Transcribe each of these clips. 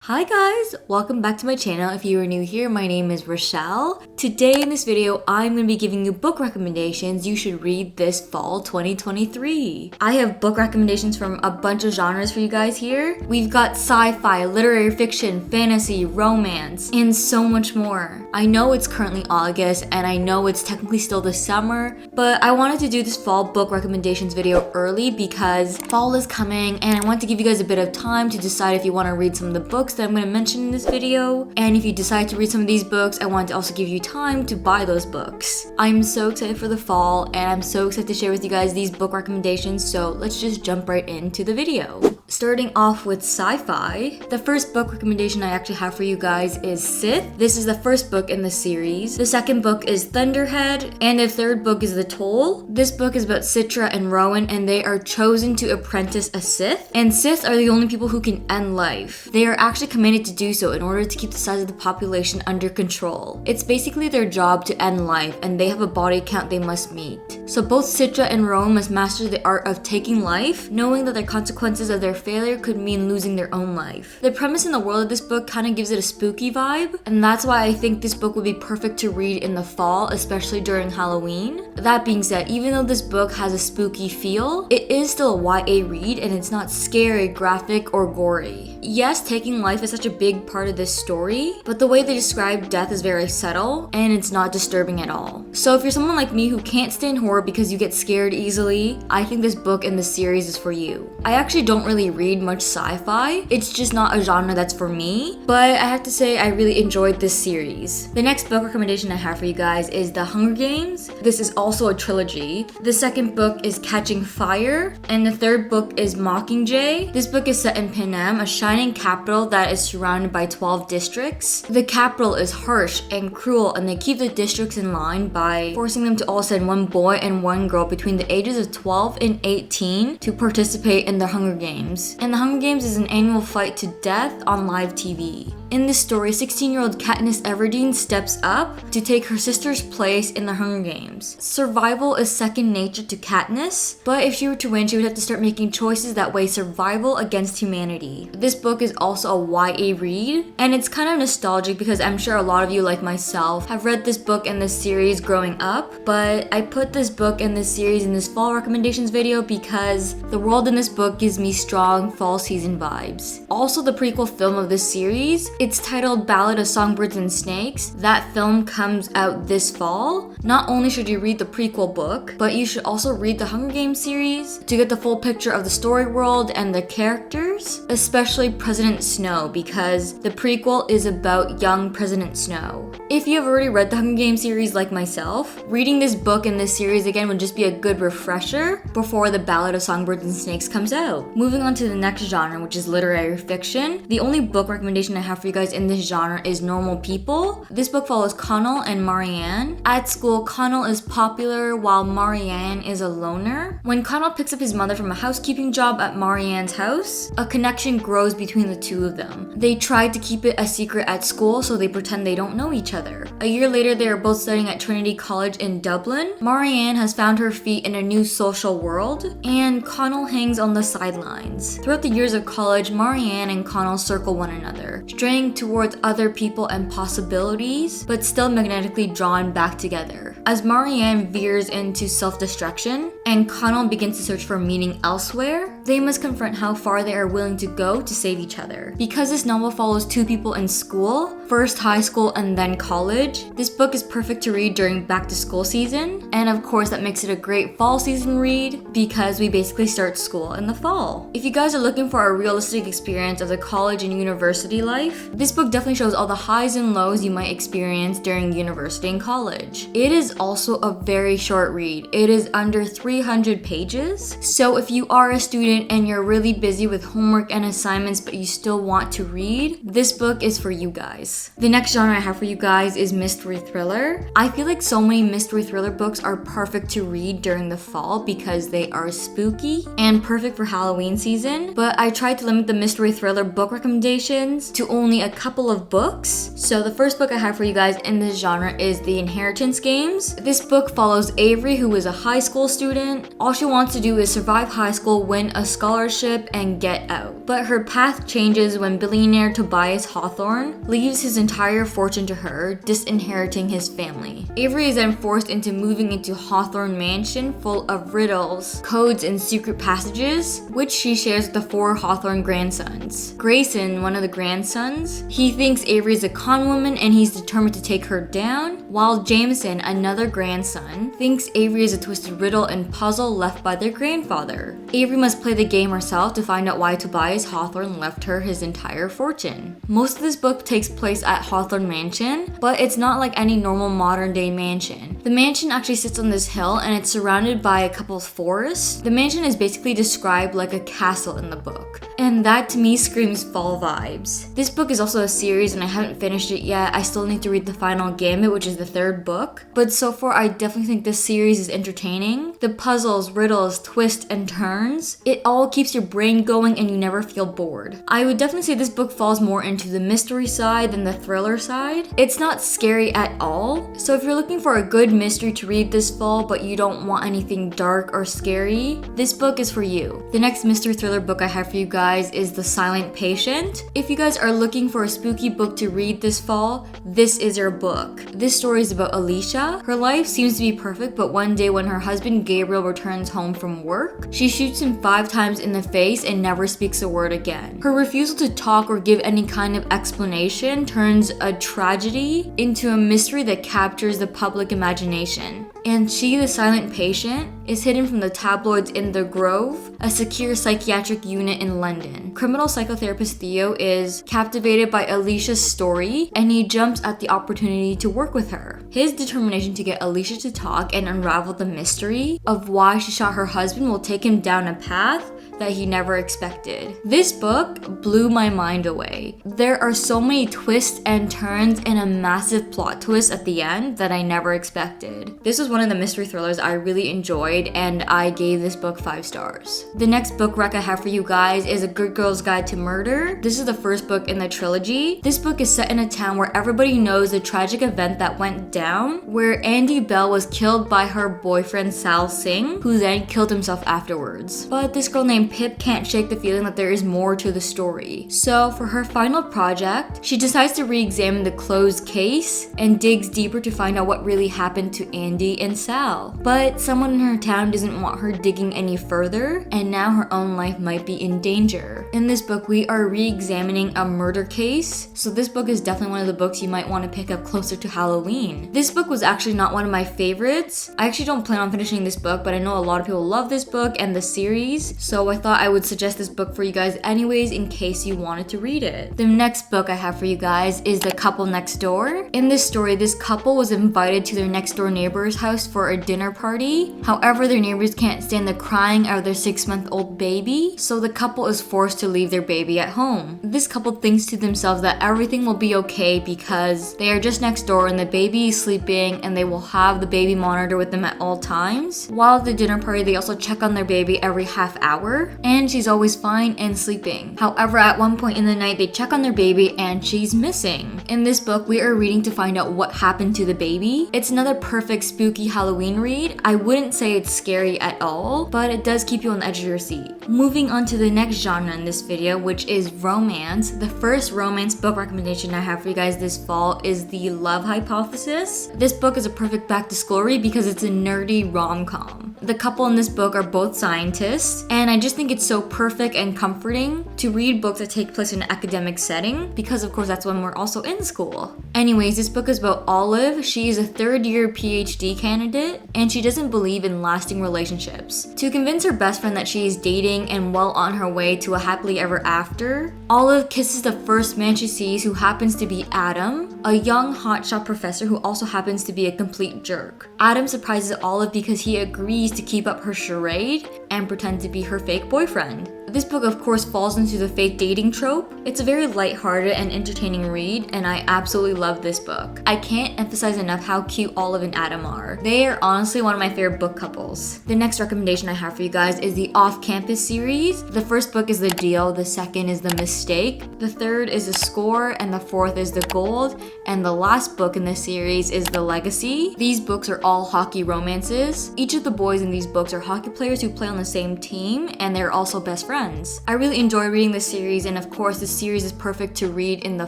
Hi guys, welcome back to my channel. If you are new here, my name is Rachelle. Today in this video, I'm going to be giving you book recommendations you should read this fall 2023. I have book recommendations from a bunch of genres for you guys here. We've got sci-fi, literary fiction, fantasy, romance, and so much more. I know it's currently August and I know it's technically still the summer, but I wanted to do this fall book recommendations video early because fall is coming and I want to give you guys a bit of time to decide if you want to read some of the books that I'm going to mention in this video. And if you decide to read some of these books, I want to also give you time to buy those books. I'm so excited for the fall and I'm so excited to share with you guys these book recommendations, so let's just jump right into the video. Starting off with sci-fi, the first book recommendation I actually have for you guys is Sith. This is the first book in the series. The second book is Thunderhead, and the third book is The Toll. This book is about Citra and Rowan, and they are chosen to apprentice a Sith. And Sith are the only people who can end life. They are actually committed to do so in order to keep the size of the population under control. It's basically their job to end life, and they have a body count they must meet. So both Citra and Rowan must master the art of taking life, knowing that the consequences of their failure could mean losing their own life. The premise in the world of this book kind of gives it a spooky vibe, and that's why I think this book would be perfect to read in the fall, especially during Halloween. That being said, even though this book has a spooky feel, it is still a YA read and it's not scary, graphic, or gory. Yes, taking life is such a big part of this story, but the way they describe death is very subtle and it's not disturbing at all. So if you're someone like me who can't stand horror because you get scared easily, I think this book in the series is for you. I actually don't really read much sci-fi. It's just not a genre that's for me, but I have to say I really enjoyed this series. The next book recommendation I have for you guys is The Hunger Games. This is also a trilogy. The second book is Catching Fire, and the third book is Mockingjay. This book is set in Panem, a shining capital that is surrounded by 12 districts. The capital is harsh and cruel, and they keep the districts in line by forcing them to all send one boy and one girl between the ages of 12 and 18 to participate in the Hunger Games. And the Hunger Games is an annual fight to death on live TV. In this story, 16-year-old Katniss Everdeen steps up to take her sister's place in the Hunger Games. Survival is second nature to Katniss, but if she were to win, she would have to start making choices that weigh survival against humanity. This book is also a YA read, and it's kind of nostalgic because I'm sure a lot of you, like myself, have read this book and this series growing up, but I put this book and this series in this fall recommendations video because the world in this book gives me strong fall season vibes. Also, the prequel film of this series, it's titled Ballad of Songbirds and Snakes. That film comes out this fall. Not only should you read the prequel book, but you should also read the Hunger Games series to get the full picture of the story world and the characters, especially President Snow, because the prequel is about young President Snow. If you have already read the Hunger Games series like myself, reading this book and this series again would just be a good refresher before the Ballad of Songbirds and Snakes comes out. Moving on to the next genre, which is literary fiction. The only book recommendation I have for you guys in this genre is Normal People. This book follows Connell and Marianne. At school, Connell is popular while Marianne is a loner. When Connell picks up his mother from a housekeeping job at Marianne's house, a connection grows between the two of them. They try to keep it a secret at school, so they pretend they don't know each other. A year later, they are both studying at Trinity College in Dublin. Marianne has found her feet in a new social world, and Connell hangs on the sidelines. Throughout the years of college, Marianne and Connell circle one another, straying towards other people and possibilities, but still magnetically drawn back together. As Marianne veers into self-destruction and Connell begins to search for meaning elsewhere, they must confront how far they are willing to go to save each other. Because this novel follows two people in school, first high school and then college, this book is perfect to read during back-to-school season, and of course that makes it a great fall season read because we basically start school in the fall. If you guys are looking for a realistic experience of the college and university life, this book definitely shows all the highs and lows you might experience during university and college. It is also a very short read. It is under 300 pages. So if you are a student and you're really busy with homework and assignments but you still want to read, this book is for you guys. The next genre I have for you guys is mystery thriller. I feel like so many mystery thriller books are perfect to read during the fall because they are spooky and perfect for Halloween season, but I tried to limit the mystery thriller book recommendations to only a couple of books. So the first book I have for you guys in this genre is The Inheritance Games. This book follows Avery, who is a high school student. All she wants to do is survive high school, win a scholarship and get out. But her path changes when billionaire Tobias Hawthorne leaves his entire fortune to her, disinheriting his family. Avery is then forced into moving into Hawthorne Mansion full of riddles, codes, and secret passages, which she shares with the 4 Hawthorne grandsons. Grayson, one of the grandsons, he thinks Avery is a con woman and he's determined to take her down, while Jameson, another grandson, thinks Avery is a twisted riddle and puzzle left by their grandfather. Avery must play the game herself to find out why Tobias Hawthorne left her his entire fortune. Most of this book takes place at Hawthorne Mansion, but it's not like any normal modern day mansion. The mansion actually sits on this hill and it's surrounded by a couple of forests. The mansion is basically described like a castle in the book, and that to me screams fall vibes. This book is also a series and I haven't finished it yet. I still need to read the final gambit, which is the 3rd book, but so far I definitely think this series is entertaining. The puzzles, riddles, twists, and turns, it all keeps your brain going and you never feel bored. I would definitely say this book falls more into the mystery side than the thriller side. It's not scary at all, so if you're looking for a good mystery to read this fall but you don't want anything dark or scary, this book is for you. The next mystery thriller book I have for you guys is The Silent Patient. If you guys are looking for a spooky book to read this fall, this is your book. This story is about Alicia. Her life seems to be perfect, but one day when her husband Gabriel returns home from work, she shoots him 5 times in the face and never speaks a word again. Her refusal to talk or give any kind of explanation turns a tragedy into a mystery that captures the public imagination. And she, the silent patient, is hidden from the tabloids in The Grove, a secure psychiatric unit in London. Criminal psychotherapist Theo is captivated by Alicia's story and he jumps at the opportunity to work with her. His determination to get Alicia to talk and unravel the mystery of why she shot her husband will take him down a path that he never expected. This book blew my mind away. There are so many twists and turns and a massive plot twist at the end that I never expected. This was one of the mystery thrillers I really enjoyed and I gave this book 5 stars. The next book rec I have for you guys is A Good Girl's Guide to Murder. This is the first book in the trilogy. This book is set in a town where everybody knows the tragic event that went down, where Andy Bell was killed by her boyfriend Sal Singh, who then killed himself afterwards. But this girl named Pip can't shake the feeling that there is more to the story. So for her final project, she decides to re-examine the closed case and digs deeper to find out what really happened to Andy and Sal. But someone in her town doesn't want her digging any further, and now her own life might be in danger. In this book, we are re-examining a murder case, so this book is definitely one of the books you might want to pick up closer to Halloween. This book was actually not one of my favorites. I actually don't plan on finishing this book, but I know a lot of people love this book and the series, so I thought I would suggest this book for you guys anyways in case you wanted to read it. The next book I have for you guys is The Couple Next Door. In this story, this couple was invited to their next door neighbor's house for a dinner party. However, their neighbors can't stand the crying of their 6-month-old baby, so the couple is forced to leave their baby at home. This couple thinks to themselves that everything will be okay because they are just next door and the baby is sleeping and they will have the baby monitor with them at all times. While at the dinner party, they also check on their baby every half hour, and she's always fine and sleeping. However, at one point in the night, they check on their baby and she's missing. In this book, we are reading to find out what happened to the baby. It's another perfect spooky Halloween read. I wouldn't say it's scary at all, but it does keep you on the edge of your seat. Moving on to the next genre in this video, which is romance. The first romance book recommendation I have for you guys this fall is The Love Hypothesis. This book is a perfect back to school read because it's a nerdy rom-com. The couple in this book are both scientists, and I just think it's so perfect and comforting to read books that take place in an academic setting because of course that's when we're also in school. Anyways, this book is about Olive. She is a 3rd-year PhD candidate and she doesn't believe in lasting relationships. To convince her best friend that she is dating and well on her way to a happily ever after, Olive kisses the first man she sees, who happens to be Adam, a young hotshot professor who also happens to be a complete jerk. Adam surprises Olive because he agrees to keep up her charade and pretend to be her fake boyfriend. This book of course falls into the fake dating trope. It's a very lighthearted and entertaining read, and I absolutely love this book. I can't emphasize enough how cute Olive and Adam are. They are honestly one of my favorite book couples. The next recommendation I have for you guys is the Off-Campus Series. The first book is The Deal, the second is The Mistake, the third is The Score, and the fourth is The Gold, and the last book in this series is The Legacy. These books are all hockey romances. Each of the boys in these books are hockey players who play on the same team, and they're also best friends. I really enjoy reading this series, and of course this series is perfect to read in the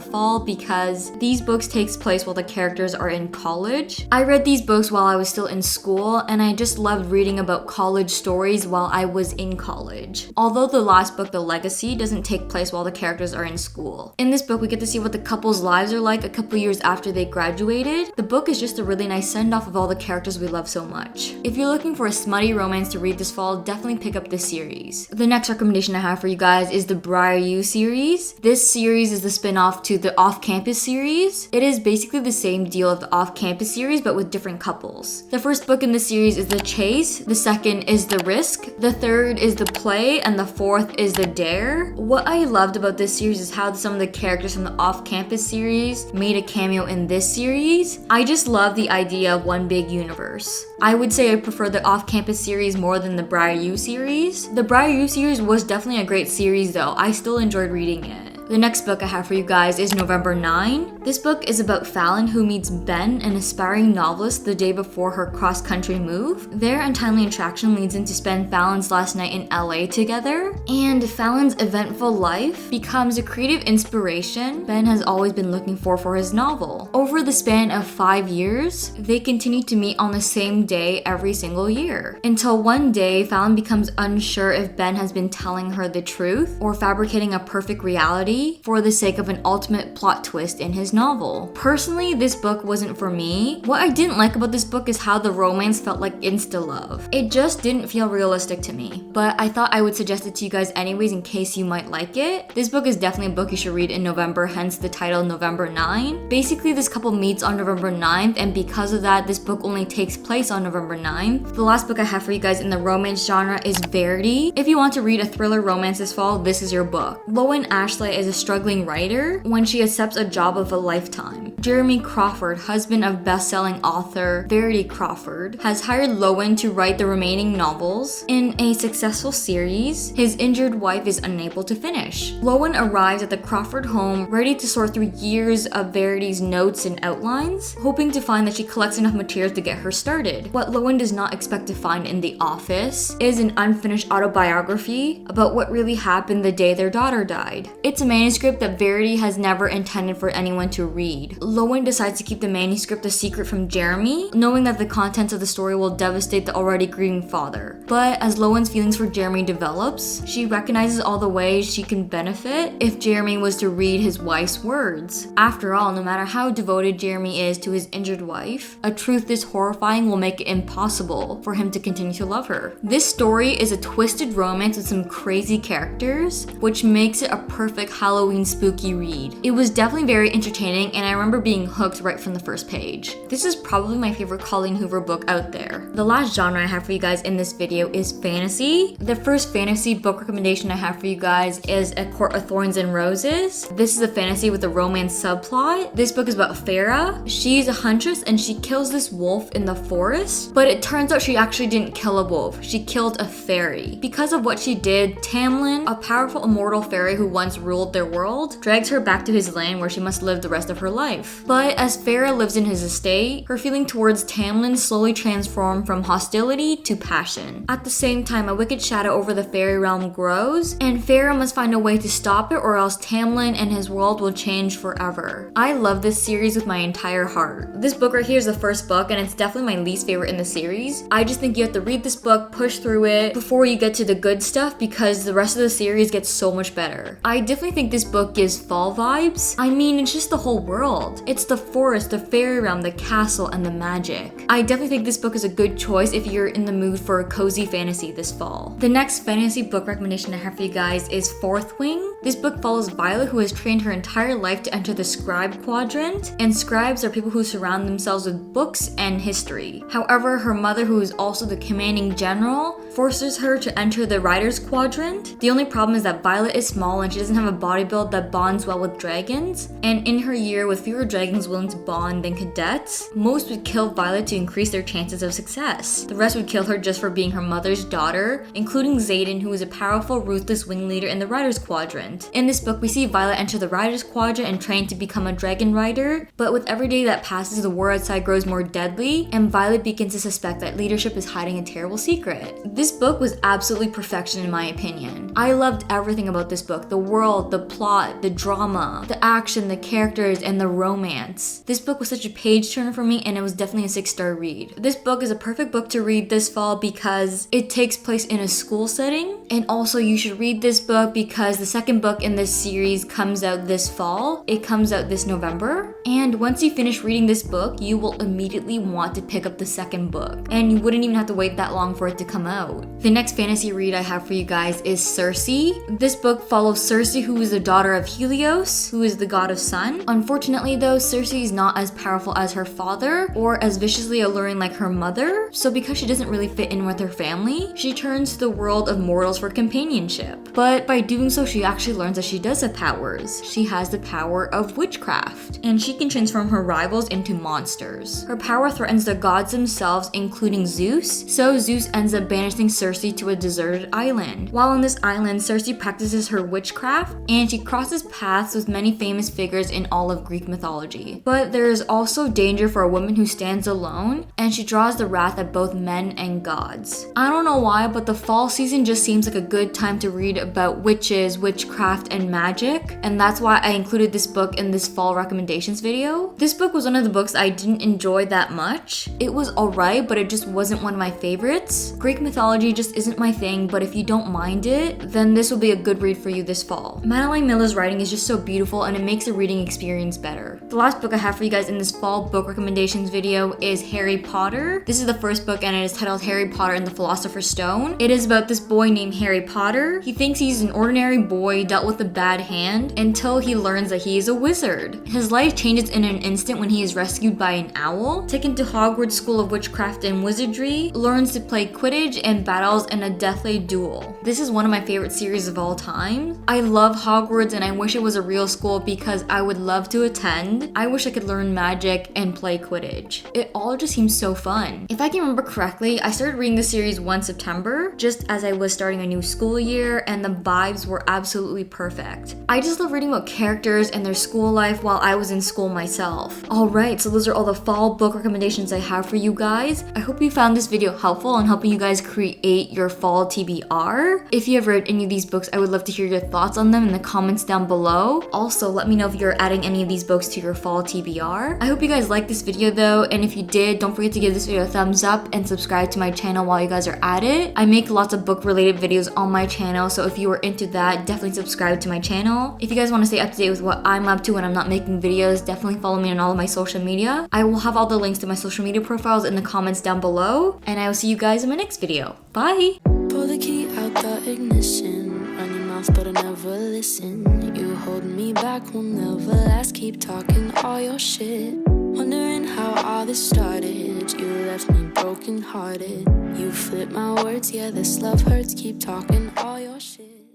fall because these books takes place while the characters are in college. I read these books while I was still in school, and I just loved reading about college stories while I was in college. Although the last book, The Legacy, doesn't take place while the characters are in school. In this book, we get to see what the couple's lives are like a couple years after they graduated. The book is just a really nice send-off of all the characters we love so much. If you're looking for a smutty romance to read this fall, definitely pick up this series. The next recommendation I have for you guys is the Briar U series. This series is the spin-off to the Off-Campus series. It is basically the same deal of the Off-Campus series, but with different couples. The first book in the series is The Chase, the second is The Risk, the third is The Play, and the fourth is The Dare. What I loved about this series is how some of the characters from the Off-Campus series made a cameo in this series. I just love the idea of one big universe. I would say I prefer the Off-Campus series more than the Briar U series. The Briar U series was definitely a great series though. I still enjoyed reading it. The next book I have for you guys is November 9. This book is about Fallon, who meets Ben, an aspiring novelist, the day before her cross-country move. Their untimely attraction leads them to spend Fallon's last night in LA together, and Fallon's eventful life becomes a creative inspiration Ben has always been looking for his novel. Over the span of 5 years, they continue to meet on the same day every single year, until one day Fallon becomes unsure if Ben has been telling her the truth or fabricating a perfect reality for the sake of an ultimate plot twist in his novel. Personally, this book wasn't for me. What I didn't like about this book is how the romance felt like insta-love. It just didn't feel realistic to me, but I thought I would suggest it to you guys anyways in case you might like it. This book is definitely a book you should read in November, hence the title November 9. Basically, this couple meets on November 9th, and because of that, this book only takes place on November 9th. The last book I have for you guys in the romance genre is Verity. If you want to read a thriller romance this fall, this is your book. Lowen Ashley is a struggling writer when she accepts a job of a lifetime. Jeremy Crawford, husband of best-selling author Verity Crawford, has hired Lowen to write the remaining novels in a successful series his injured wife is unable to finish. Lowen arrives at the Crawford home ready to sort through years of Verity's notes and outlines, hoping to find that she collects enough materials to get her started. What Lowen does not expect to find in the office is an unfinished autobiography about what really happened the day their daughter died. It's a manuscript that Verity has never intended for anyone to read. Lowen decides to keep the manuscript a secret from Jeremy, knowing that the contents of the story will devastate the already grieving father. But as Lowen's feelings for Jeremy develops, she recognizes all the ways she can benefit if Jeremy was to read his wife's words. After all, no matter how devoted Jeremy is to his injured wife, a truth this horrifying will make it impossible for him to continue to love her. This story is a twisted romance with some crazy characters, which makes it a perfect Halloween spooky read. It was definitely very entertaining, and I remember being hooked right from the first page. This is probably my favorite Colleen Hoover book out there. The last genre I have for you guys in this video is fantasy. The first fantasy book recommendation I have for you guys is A Court of Thorns and Roses. This is a fantasy with a romance subplot. This book is about Farah. She's a huntress and she kills this wolf in the forest, but it turns out she actually didn't kill a wolf. She killed a fairy. Because of what she did, Tamlin, a powerful immortal fairy who once ruled their world, drags her back to his land where she must live the rest of her life. But as Farah lives in his estate, her feeling towards Tamlin slowly transforms from hostility to passion. At the same time, a wicked shadow over the fairy realm grows, and Farah must find a way to stop it or else Tamlin and his world will change forever. I love this series with my entire heart. This book right here is the first book, and it's definitely my least favorite in the series. I just think you have to read this book, push through it before you get to the good stuff, because the rest of the series gets so much better. I definitely think think this book gives fall vibes. I mean, it's just the whole world. It's the forest, the fairy realm, the castle, and the magic. I definitely think this book is a good choice if you're in the mood for a cozy fantasy this fall. The next fantasy book recommendation I have for you guys is Fourth Wing. This book follows Violet, who has trained her entire life to enter the scribe quadrant, and scribes are people who surround themselves with books and history. However, her mother, who is also the commanding general, forces her to enter the writer's quadrant. The only problem is that Violet is small and she doesn't have a body build that bonds well with dragons, and in her year with fewer dragons willing to bond than cadets, most would kill Violet to increase their chances of success. The rest would kill her just for being her mother's daughter, including Xaden, who is a powerful, ruthless wing leader in the writer's quadrant. In this book, we see Violet enter the writer's quadrant and train to become a dragon rider, but with every day that passes, the war outside grows more deadly, and Violet begins to suspect that leadership is hiding a terrible secret. This book was absolutely perfection in my opinion. I loved everything about this book: the world, the plot, the drama, the action, the characters, and the romance. This book was such a page turner for me, and it was definitely a 6-star read. This book is a perfect book to read this fall because it takes place in a school setting, and also you should read this book because the second book in this series comes out this fall. It comes out this November, and once you finish reading this book, you will immediately want to pick up the second book, and you wouldn't even have to wait that long for it to come out. The next fantasy read I have for you guys is Cersei. This book follows Cersei, who is the daughter of Helios, who is the god of sun. Unfortunately though, Cersei is not as powerful as her father or as viciously alluring like her mother, so because she doesn't really fit in with her family, she turns to the world of mortals for companionship. But by doing so, she actually learns that she does have powers. She has the power of witchcraft, and she can transform her rivals into monsters. Her power threatens the gods themselves, including Zeus, so Zeus ends up banishing Cersei to a deserted island. While on this island, Cersei practices her witchcraft, and she crosses paths with many famous figures in all of Greek mythology. But there is also danger for a woman who stands alone, and she draws the wrath of both men and gods. I don't know why, but the fall season just seems like a good time to read about witches, witchcraft, and magic, and that's why I included this book in this fall recommendations video. This book was one of the books I didn't enjoy that much. It was alright, but it just wasn't one of my favorites. Greek mythology just isn't my thing, but if you don't mind it, then this will be a good read for you this fall. Madeline Miller's writing is just so beautiful, and it makes the reading experience better. The last book I have for you guys in this fall book recommendations video is Harry Potter. This is the first book, and it is titled Harry Potter and the Philosopher's Stone. It is about this boy named Harry Potter. He thinks he's an ordinary boy dealt with a bad hand until he learns that he is a wizard. His life changes in an instant when he is rescued by an owl, taken to Hogwarts School of Witchcraft and Wizardry, learns to play Quidditch, and battles in a deathly duel. This is one of my favorite series of all time. I love Hogwarts, and I wish it was a real school because I would love to attend. I wish I could learn magic and play Quidditch. It all just seems so fun. If I can remember correctly, I started reading the series 1 September, just as I was starting a new school year, and the vibes were absolutely perfect. I just love reading about characters and their school life while I was in school myself. Alright, so those are all the fall book recommendations I have for you guys. I hope you found this video helpful in helping you guys create your fall TBR. If you have read any of these books, I would love to hear your thoughts on them in the comments down below. Also, let me know if you're adding any of these books to your fall TBR. I hope you guys liked this video though, and if you did, don't forget to give this video a thumbs up and subscribe to my channel while you guys are at it. I make lots of book related videos on my channel, so if you are into that, definitely subscribe to my channel. If you guys want to stay up to date with what I'm up to when I'm not making videos, definitely follow me on all of my social media. I will have all the links to my social media profiles in the comments down below, and I will see you guys in my next video. Bye! Pull the key out the ignition, run your mouth but I never listen. You hold me back, will never last, keep talking all your shit. Wondering how all this started, you left me broken hearted. You flip my words, yeah this love hurts, keep talking all your shit.